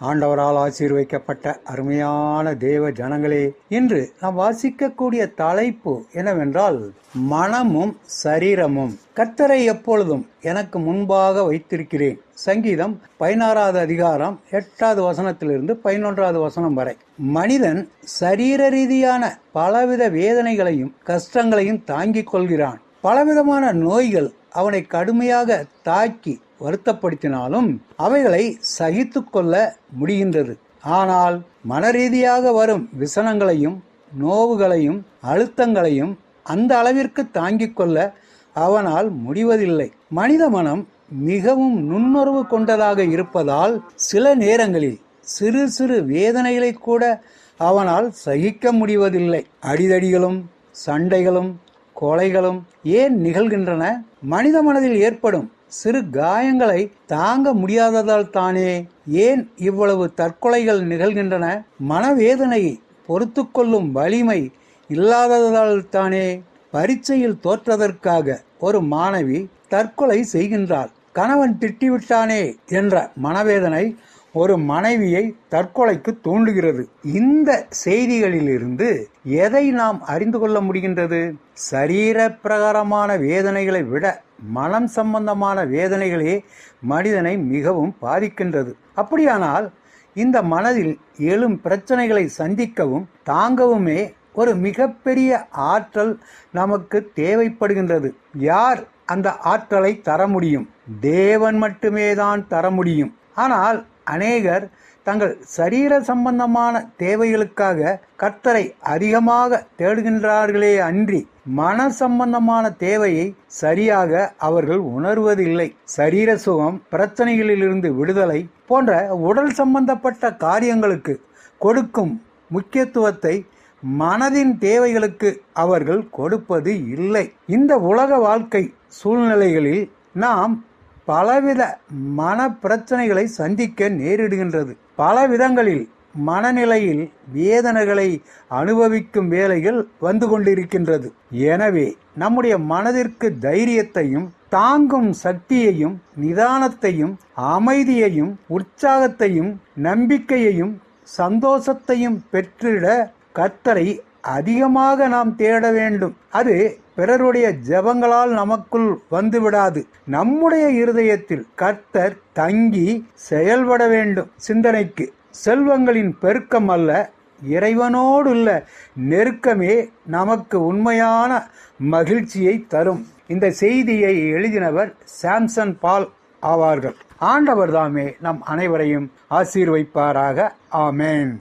ஆண்டவரால் ஆசீர்வதிக்கப்பட்ட அருமையான தேவ ஜனங்களே, இன்று நாம் வாசிக்கக்கூடிய தலைப்பு என்னவென்றால் மனமும் சரீரமும். கர்த்தரை எப்பொழுதும் எனக்கு முன்பாக வைத்திருக்கிறேன். சங்கீதம் 16வது அதிகாரம் 8வது வசனத்திலிருந்து 11வது வசனம் வரை. மனிதன் சரீர ரீதியான பலவித வேதனைகளையும் கஷ்டங்களையும் தாங்கிக் கொள்கிறான். பலவிதமான நோய்கள் அவனை கடுமையாக தாக்கி வருத்தப்படுத்தினாலும் அவைகளை சகித்து கொள்ள முடிகின்றது. ஆனால் மனரீதியாக வரும் விசனங்களையும் நோவுகளையும் அழுத்தங்களையும் அந்த அளவிற்கு தாங்கிக் கொள்ள அவனால் முடிவதில்லை. மனித மனம் மிகவும் நுண்ணுணர்வு கொண்டதாக இருப்பதால் சில நேரங்களில் சிறு சிறு வேதனைகளை கூட அவனால் சகிக்க முடிவதில்லை. அடிதடிகளும் சண்டைகளும் கொலைகளும் ஏன் நிகழ்கின்றன? மனித மனதில் ஏற்படும் சிறு காயங்களை தாங்க முடியாததால் தானே. ஏன் இவ்வளவு தற்கொலைகள் நிகழ்கின்றன? மனவேதனையை பொறுத்து கொள்ளும் வலிமை இல்லாததால் தானே. பரீட்சையில் தோற்றதற்காக ஒரு மாணவி தற்கொலை செய்கின்றாள். கணவன் திட்டிவிட்டானே என்ற மனவேதனை ஒரு மனைவியை தற்கொலைக்கு தூண்டுகிறது. இந்த செய்திகளிலிருந்து எதை நாம் அறிந்து கொள்ள முடிகின்றது? சரீர பிரகாரமான வேதனைகளை விட மனம் சம்பந்தமான வேதனைகளே மனிதனை மிகவும் பாதிக்கின்றது. அப்படியானால் இந்த மனதில் எழும் பிரச்சனைகளை சந்திக்கவும் தாங்கவுமே ஒரு மிகப்பெரிய ஆற்றல் நமக்கு தேவைப்படுகின்றது. யார் அந்த ஆற்றலை தர முடியும்? தேவன் மட்டுமே தான் தர முடியும். ஆனால் அநேகர் தங்கள் சரீர சம்பந்தமான தேவைகளுக்காக கர்த்தரை அதிகமாக தேடுகின்றார்களே அன்றி மன சம்பந்தமான தேவையை சரியாக அவர்கள் உணர்வதில்லை. சரீர சுகம், பிரச்சனைகளிலிருந்து விடுதலை போன்ற உடல் சம்பந்தப்பட்ட காரியங்களுக்கு கொடுக்கும் முக்கியத்துவத்தை மனதின் தேவைகளுக்கு அவர்கள் கொடுப்பது இல்லை. இந்த உலக வாழ்க்கை சூழ்நிலைகளில் நாம் பலவித மன பிரச்சனைகளை சந்திக்க நேரிடுகின்றது. பல விதங்களில் மனநிலையில் வேதனைகளை அனுபவிக்கும் வேலைகள் வந்து கொண்டிருக்கின்றது. எனவே நம்முடைய மனதிற்கு தைரியத்தையும் தாங்கும் சக்தியையும் நிதானத்தையும் அமைதியையும் உற்சாகத்தையும் நம்பிக்கையையும் சந்தோஷத்தையும் பெற்றிட கர்த்தரை அதிகமாக நாம் தேட வேண்டும். அது பிறருடைய ஜெபங்களால் நமக்குள் வந்துவிடாது. நம்முடைய இருதயத்தில் கர்த்தர் தங்கி செயல்பட வேண்டும். சிந்தனைக்கு செல்வங்களின் பெருக்கம் அல்ல, இறைவனோடுள்ள நெருக்கமே நமக்கு உண்மையான மகிழ்ச்சியை தரும். இந்த செய்தியை எழுதினவர் சாம்சன் பால் ஆவார்கள். ஆண்டவர் தாமே நம் அனைவரையும் ஆசீர்வதிப்பாராக. ஆமேன்.